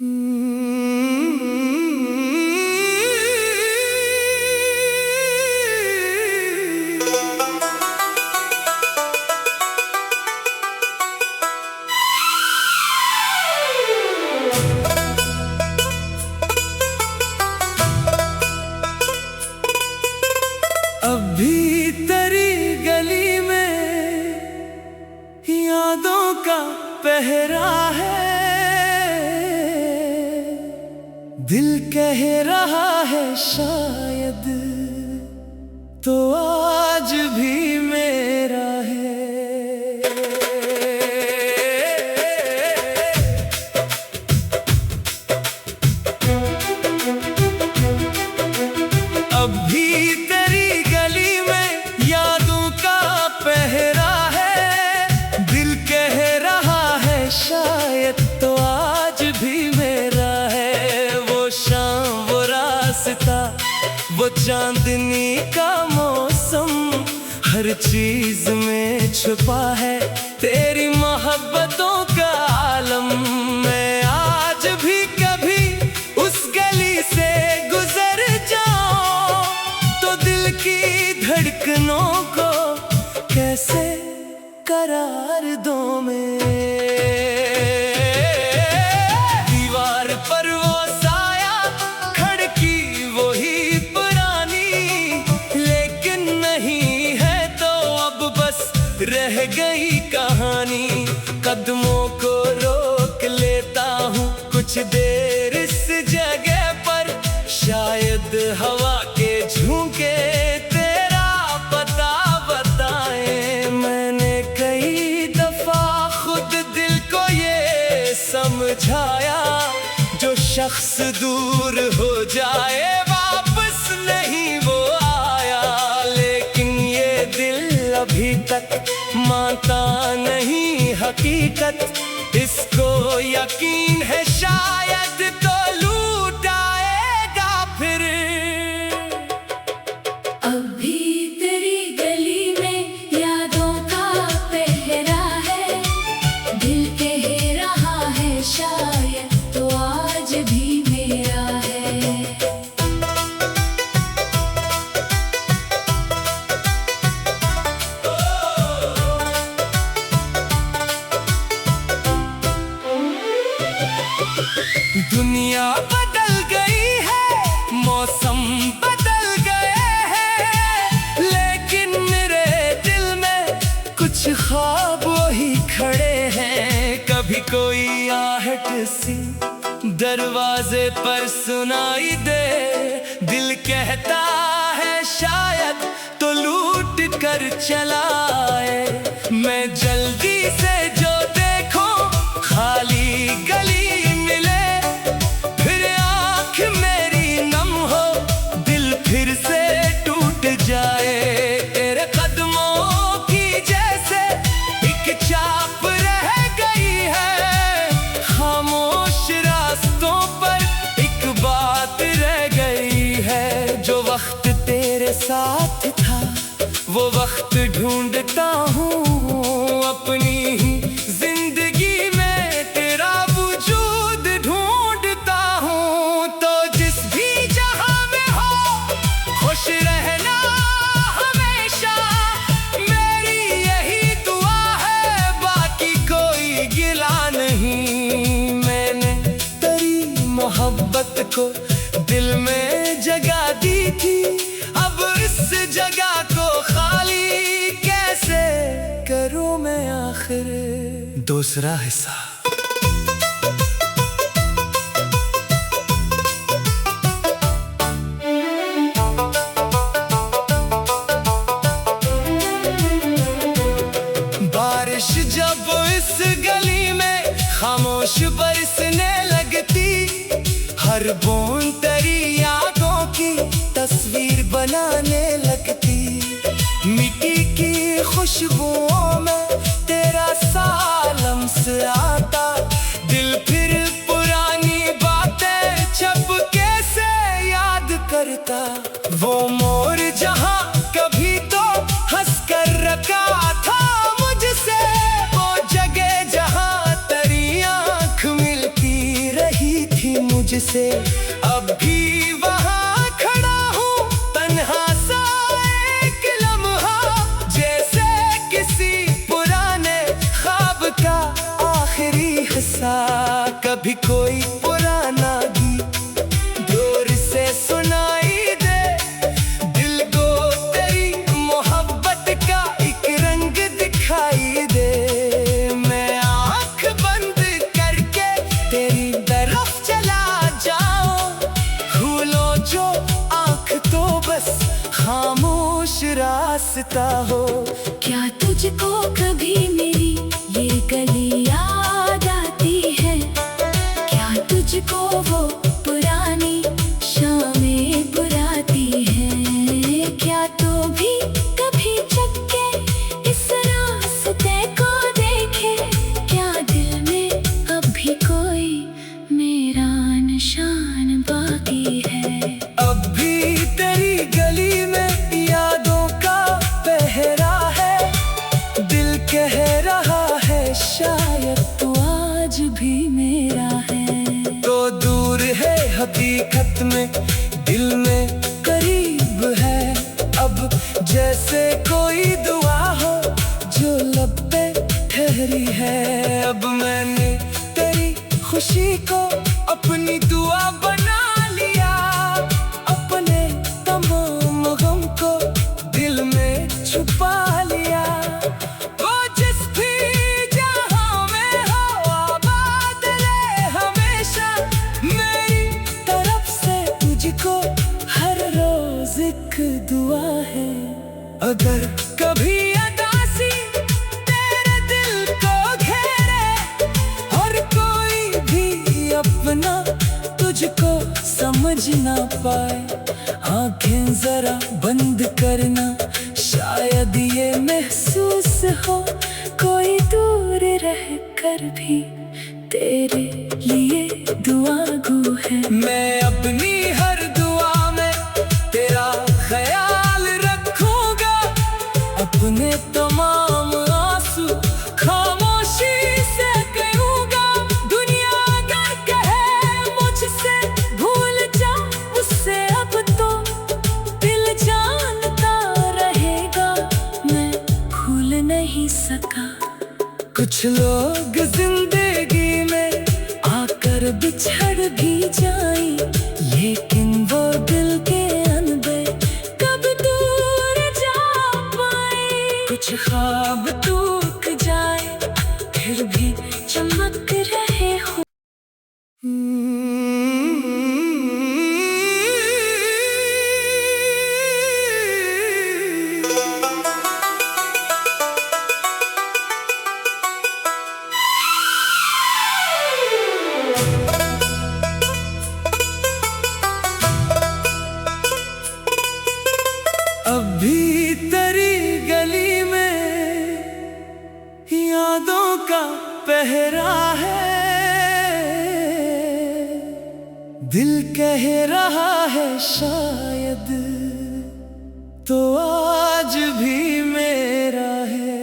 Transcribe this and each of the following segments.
अभी तेरी गली में यादों का पहरा है, दिल कह रहा है शायद तो आज भी मेरा है। अभी तेरी गली में यादों का पहरा है, दिल कह रहा है शायद तो आज भी मेरा है। वो शाम, वो रास्ता, वो चांदनी का मौसम, हर चीज में छुपा है तेरी मोहब्बतों का आलम। मैं आज भी कभी उस गली से गुजर जाऊं तो दिल की धड़कनों को कैसे करार दूं मैं। दीवार पर वो साया, खिड़की वही पुरानी, लेकिन नहीं है तो अब बस रह गई कहानी। कदमों को रोक लेता हूँ कुछ देर इस जगह पर, शायद हवा के झोंके तेरा पता बताए। मैंने कई दफा खुद दिल को ये समझाया, जो शख्स दूर हो जाए वापस नहीं वो आया, लेकिन ये दिल अभी तक मानता नहीं हकीकत। इसको यकीन है शायद तो लूट आएगा फिर। अभी तेरी गली में यादों का पहरा है, दिल कह रहा है शायद तो आज भी मेरा है। दुनिया बदल गई है, मौसम बदल गए हैं, लेकिन मेरे दिल में कुछ ख्वाब वही खड़े हैं। कभी कोई आहट सी दरवाजे पर सुनाई दे, दिल कहता है शायद तो लूट कर चलाए। मैं जल्दी से जो देखूं खाली गली मिले, फिर आँख मेरी नम हो, दिल फिर से टूट जाए। तेरे कदमों की जैसे एक चाप रह गई है, खामोश रास्तों पर एक बात रह गई है। जो वक्त तेरे साथ था वो वक्त ढूंढता हूँ अपनी ही जिंदगी में, तेरा वजूद ढूंढता हूँ। तो जिस भी जहां में हो खुश रहना हमेशा, मेरी यही दुआ है, बाकी कोई गिला नहीं। मैंने तेरी मोहब्बत को दिल में जगह दी थी, अब इस जगह को खाली कैसे करूं मैं आखिर। दूसरा हिस्सा। बारिश जब इस गली में खामोश बरसने लगती, हर बूंद तेरी यादों की तस्वीर बनाने लगती। मिट्टी की खुशबुओं में तेरा सालम से आता, दिल फिर पुरानी बातें छपके से याद करता। वो मोर जहां कभी तो हंस कर रखा था मुझसे, वो जगह जहां तेरी आंख मिलती रही थी। मुझसे। अब भी वहाँ खड़ा हूँ तन्हा सा एक लम्हा, जैसे किसी पुराने ख्वाब का आखिरी हिस्सा। कभी कोई पुराना गीत दूर से सुनाई दे, दिल को तेरी मोहब्बत का एक रंग दिखाई दे। मैं आँख बंद करके तेरी तरफ चला जाऊं, भूलो जो आँख तो बस खामोश रास्ता हो। क्या तुझको कभी मेरी ये गली याद आती है? क्या तुझको वो पुरानी शामें बुलाती हैं? क्या तो भी कभी जग के इस रास्ते को देखे? क्या दिल में अब भी कोई मेरा निशान बाकी है? अब भी तेरी गली में यादों का पहरा है, दिल कह रहा है शायद तू आज भी मेरा है। तो दूर है हकीकत में, दिल में करीब है अब, जैसे कोई दुआ हो जो लब पे ठहरी है। अब मैंने तेरी खुशी को अपनी दुआ बना लिया, अपने तमाम गम को दिल में छुपा लिया। वो जिस भी जहां में हो आबाद रहे हमेशा, मेरी तरफ से तुझको हर रोज एक दुआ है। अगर कभी उदासी तेरे दिल को घेरे और कोई भी अपना तुझको समझ ना पाए, आंखें जरा बंद करना, शायद ये महसूस हो कोई दूर रह कर भी तेरे लिए दुआ गो है। मैं अपनी हर दुआ में तेरा ख्याल रखूंगा, अपने तमाम आंसू खामोशी से कहूंगा। दुनिया अगर कहे मुझसे भूल जा उससे, अब तो दिल जानता रहेगा मैं भूल नहीं सका। कुछ लोग जिंदगी में आकर बिछड़ भी जाएं, लेकिन वो दिल के अनबे कब दूर जा पाए। कुछ ख्वाब टूट जाए फिर भी चमक रहे हो। अब भी तेरी गली में यादों का पहरा है, दिल कह रहा है शायद तो आज भी मेरा है।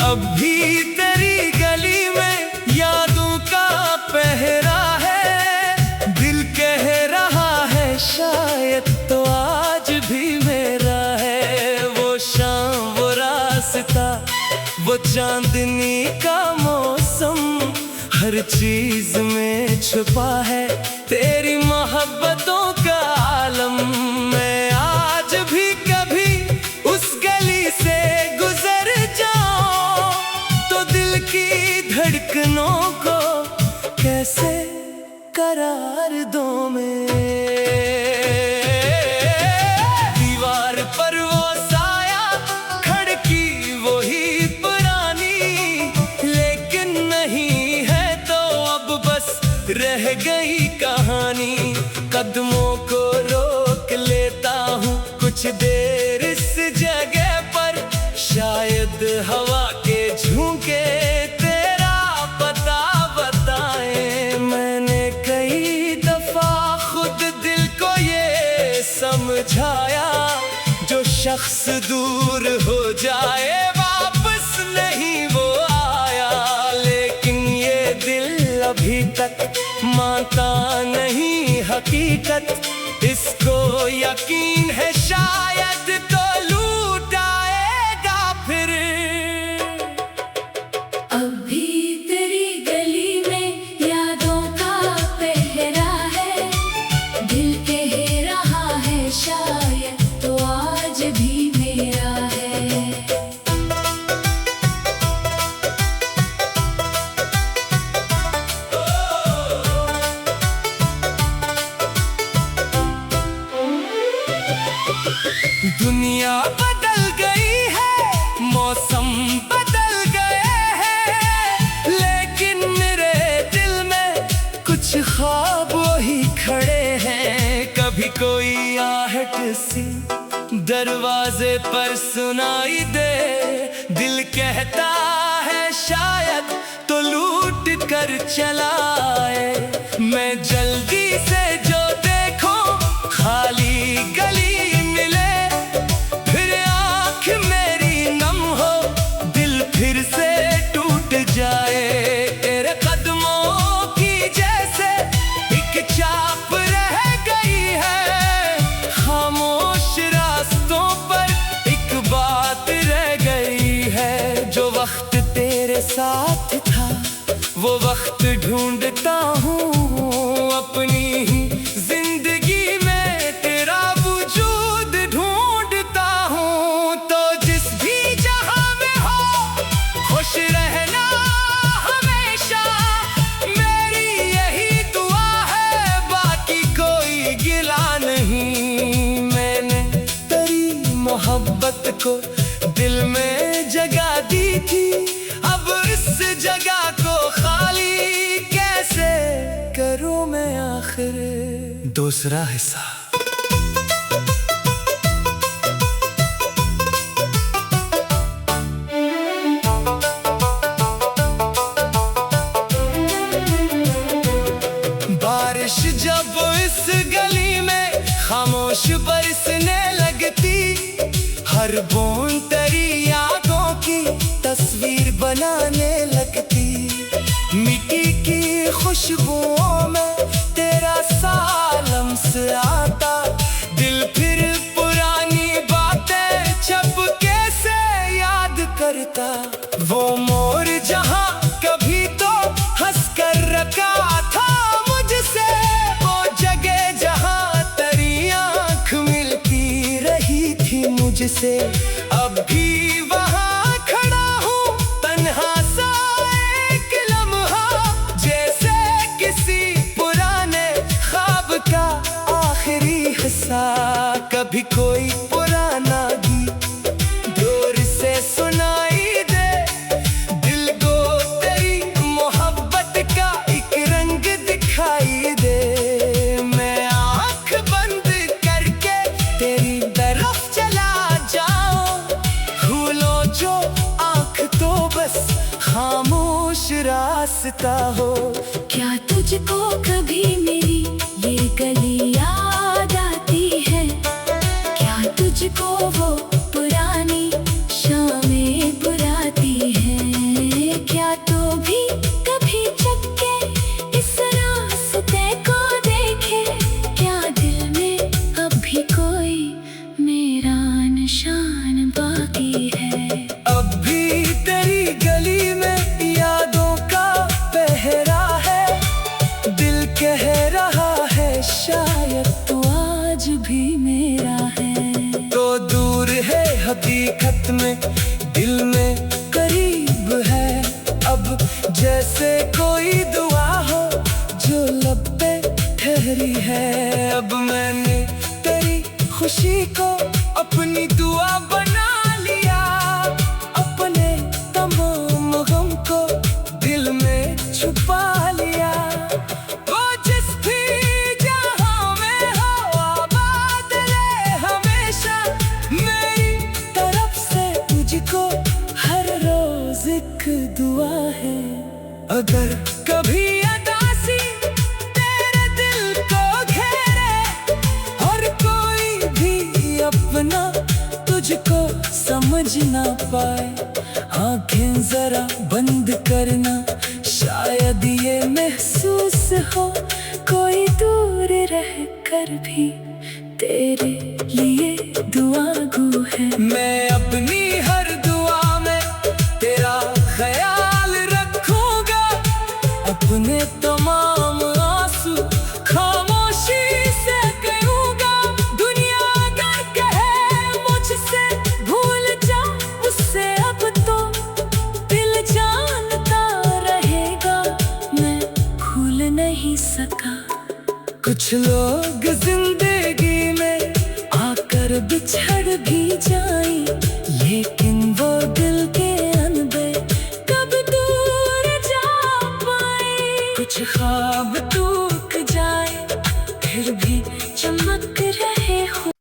अब भी तेरी गली में यादों का पहरा है, दिल कह रहा है शायद तो आज भी मेरा है। वो शाम, वो रास्ता, वो चांदनी का मौसम, हर चीज में छुपा है तेरी मोहब्बतों का आलम। मैं आज भी कभी उस गली से गुजर जाऊं तो दिल की धड़कनों को कैसे करार दूं मैं। दीवार पर वो साया, खड़की वही पुरानी, लेकिन नहीं है तो अब बस रह गई कहानी। कदमों को रोक लेता हूँ कुछ देर इस जगह पर, शायद हवा के झोंके तेरा पता बताएं। मैंने कई दफा खुद दिल को ये समझाया, जो शख्स दूर हो जाए वापस नहीं वो आया, लेकिन ये दिल अभी तक मानता नहीं हकीकत, इसको यकीन है शायद तो लूट आएगा फिर। अभी तेरी गली में यादों का पहरा है, दिल कह रहा है शायद तो आज भी मेरा है। दुनिया बदल गई है, मौसम बदल गए हैं, लेकिन मेरे दिल में कुछ ख्वाब वही खड़े हैं। कभी कोई आहट सी दरवाजे पर सुनाई दे, दिल कहता है शायद तो लूट कर चलाए। मैं जल्दी से जो देखूं खाली गली मिले, फिर आँख मेरी नम हो, दिल फिर से टूट जाए। तेरे कदमों की जैसे एक छाप रह गई है, खामोश रास्तों पर एक बात रह गई है। जो वक्त तेरे साथ था वो वक्त ढूंढता हूँ अपनी ही जिंदगी में, तेरा वजूद ढूंढता हूँ। तो जिस भी जहां में हो खुश रहना हमेशा, मेरी यही दुआ है, बाकी कोई गिला नहीं। मैंने तेरी मोहब्बत को दिल में जगह दी थी, अब इस जगह को खाली कैसे करूं मैं आखिर। दूसरा हिस्सा। बारिश जब इस गली में खामोश बरसने लगती, हर बूंद तेरी यादों की तस्वीर बनाने लगती। मिट्टी की खुशबुओं में तेरा सालम से आता, दिल फिर पुरानी बातें चुपके से याद करता। वो मोर जहां कभी तो हंस कर रखा था मुझसे, वो जगह जहां तेरी आँख मिलती रही थी मुझसे, अब भी वहां खड़ा हूँ तन्हा सा एक लम्हा, जैसे किसी पुराने ख्वाब का आखिरी हिस्सा। कभी कोई पुराना गीत दूर से सुनाई दे, दिल को तेरी मोहब्बत का एक रंग दिखाई दे। मैं आँख बंद करके तेरी तरफ चला जाऊं, भूलो जो आँख तो बस खामोश रास्ता हो। क्या तुझको कभी मेरी ये गली याद आती है? क्या तुझको वो पुरानी शामें बुलाती हैं? क्या तो भी कभी जग के इस रास्ते को देखे, क्या दिल में अब भी कोई मेरा निशान बाकी है? अब भी तेरी गली में यादों का पहरा है, दिल कह रहा है शायद तू आज भी मेरा है। तो दूर है हकीकत में, दिल में करीब है, अब जैसे कोई दुआ हो जो लब पे ठहरी है। अब मैंने तेरी खुशी को अपनी दुआ बना लिया, अपने तमाम गम को दिल में छुपा लिया। वो जिस भी जहां में हो आबाद रहे हमेशा, मेरी तरफ से तुझको हर रोज एक दुआ है। अगर कभी उदासी तेरे दिल को घेरे और कोई भी अपना तुझ तुझको समझ ना पाए। आंखें जरा बंद करना, शायद ये महसूस हो कोई दूर रह कर भी तेरे लिए दुआगू है। मैं अपनी हर दुआ में तेरा ख्याल रखूंगा, अपने तमाम आंसू खामोशी से कहूंगा। दुनिया अगर कहे मुझसे भूल जा उससे, अब तो दिल जानता रहेगा मैं भूल नहीं सका। कुछ लोग जिंदगी में आकर बिछड़ भी जाएं, लेकिन वो दिल के अनबे कब दूर जा पाए। कुछ ख्वाब टूट जाए फिर भी चमक रहे हो।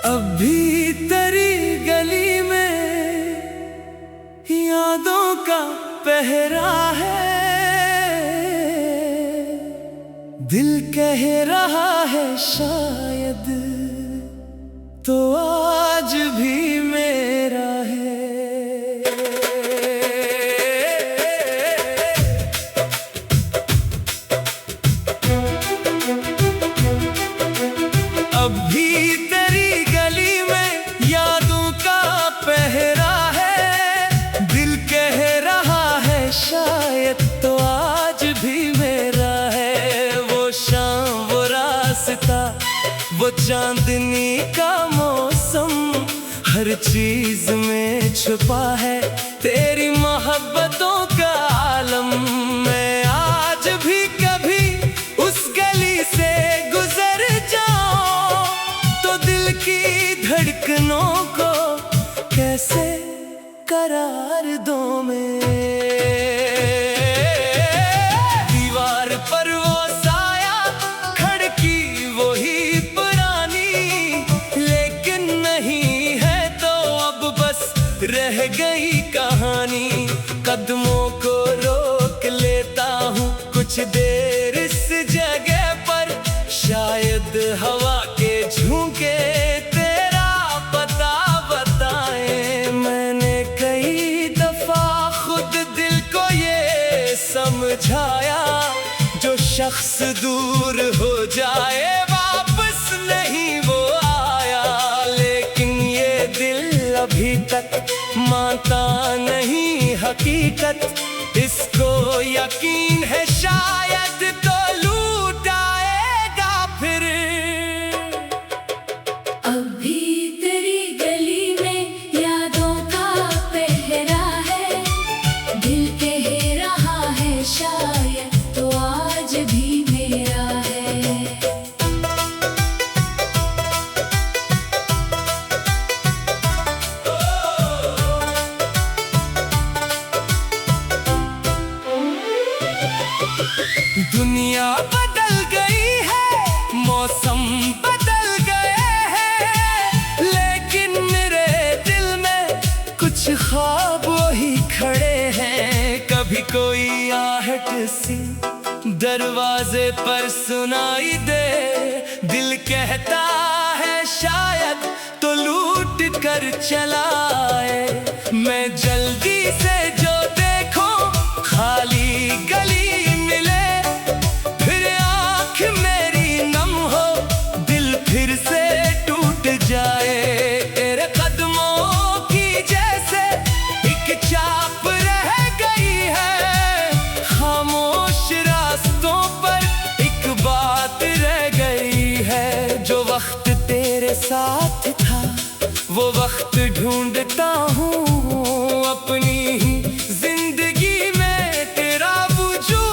अभी तेरी गली में यादों का पहरा है, दिल कह रहा है शायद तो आज भी मेरा है। अभी तेरी गली में यादों का पहरा है, दिल कह रहा है शायद तो आज भी मेरा है। वो शाम, वो रास्ता, वो चांदनी का मौसम, हर चीज में छुपा है तेरी मोहब्बतों का आलम। मैं आज भी कभी उस गली से गुजर जाऊं तो दिल की धड़कनों को कैसे करार दूं मैं। दीवार पर वो साया, खिड़की वही पुरानी, लेकिन नहीं है तो अब बस रह गई कहानी। कदमों को रोक लेता हूँ कुछ देर इस जगह पर, शायद हवा के झोंके तेरा पता बताए। मैंने कई दफा खुद दिल को ये समझाया, जो शख्स दूर हो जाए वापस नहीं वो आया। लेकिन ये दिल अभी तक मानता नहीं हकीकत, इसको यकीन है शायद तो लूट आएगा फिर। अभी तेरी गली में यादों का पहरा है, दिल कह रहा है शायद तो आज भी मेरा है। दुनिया बदल गई है, मौसम बदल गए हैं, लेकिन मेरे दिल में कुछ ख्वाब वही खड़े हैं। कभी कोई आहट सी दरवाजे पर सुनाई दे, दिल कहता है शायद तो लूट कर चलाए। मैं जल्दी से जो देखूं खाली गली मिले, फिर आँख मेरी नम हो दिल फिर से टूट जाए। तेरे कदमों की जैसे एक छाप रह गई है, खामोश रास्तों पर एक बात रह गई है। जो वक्त तेरे साथ था वो वक्त ढूंढता हूँ अपनी ही जिंदगी में, तेरा वजूद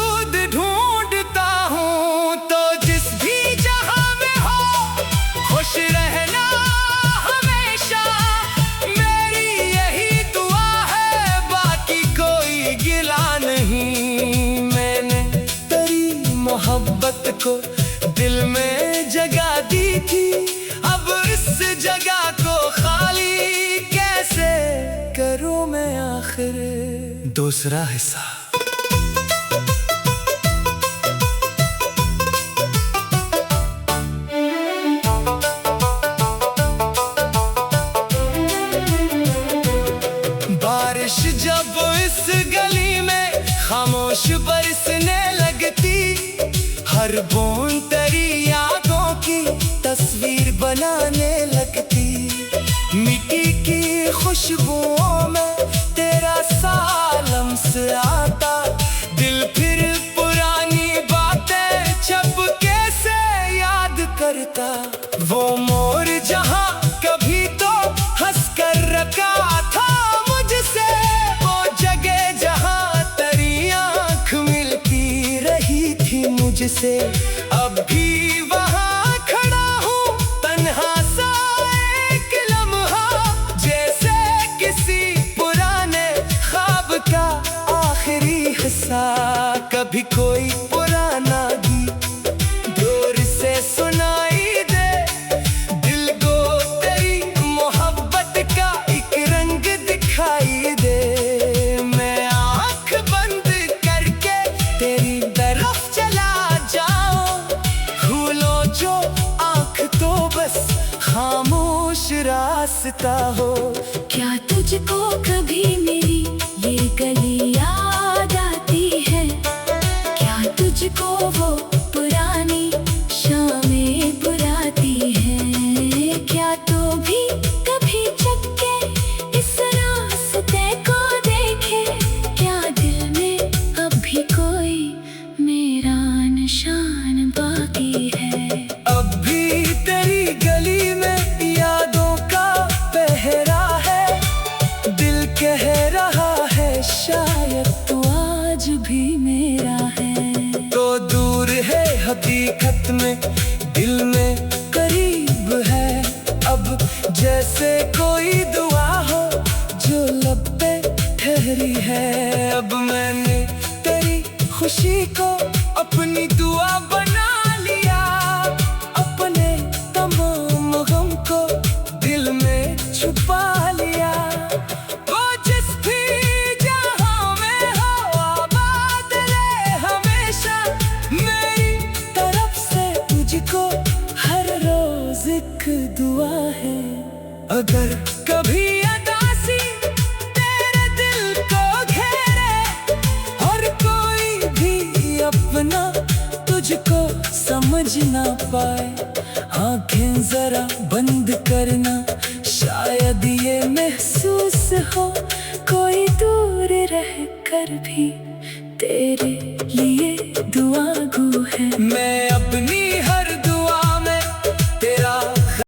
मोहब्बत को दिल में जगह दी थी, अब इस जगह को खाली कैसे करूं मैं आखिर। दूसरा हिस्सा। बारिश जब इस गली में खामोश बरसने लगती, हर बूंद तेरी यादों की तस्वीर बनाने लगती। मिट्टी की खुशबुओं में तेरा सालम से आता, दिल फिर पुरानी बातें चुपके से याद करता। वो मोर जहां कभी तो हंस कर रखा था मुझसे, वो जगह जहां तेरी आंख मिलती रही थी मुझसे, अब भी वहां खड़ा हूँ तन्हा सा एक लम्हा, जैसे किसी पुराने ख्वाब का आखिरी हिस्सा। कभी कोई पुराना गीत दूर से सुनाई दे, दिल को तेरी मोहब्बत का एक रंग दिखाई दे। मैं आंख बंद करके तेरी तरफ चला जाऊं, भूलो जो आंख तो बस खामोश रास्ता हो। क्या तुझको कभी मेरी ये गली याद आती है? क्या तुझको वो पुरानी शामें बुलाती है? क्या तू भी कभी जग के इस रास्ते को देखे? क्या दिल में अब भी कोई मेरा निशान बाकी है? अब भी तेरी गली में यादों का पहरा है, दिल कह रहा है शायद तू आज भी मेरा है। तो दूर है हकीकत में, दिल में करीब है, अब जैसे कोई दुआ हो जो लब पे ठहरी है। अब मैंने तेरी खुशी को अपनी दुआ बना लिया, अपने तमाम गम को दिल में छुपा लिया। वो जिस भी जहां में हो आबाद रहे हमेशा, मेरी तरफ से तुझको हर रोज एक दुआ है। अगर कभी उदासी तेरे दिल को घेरे और कोई भी अपना तुझको समझ ना पाए, आंखें जरा बंद करना, शायद ये महसूस हो कोई दूर रह कर भी तेरे लिए दुआ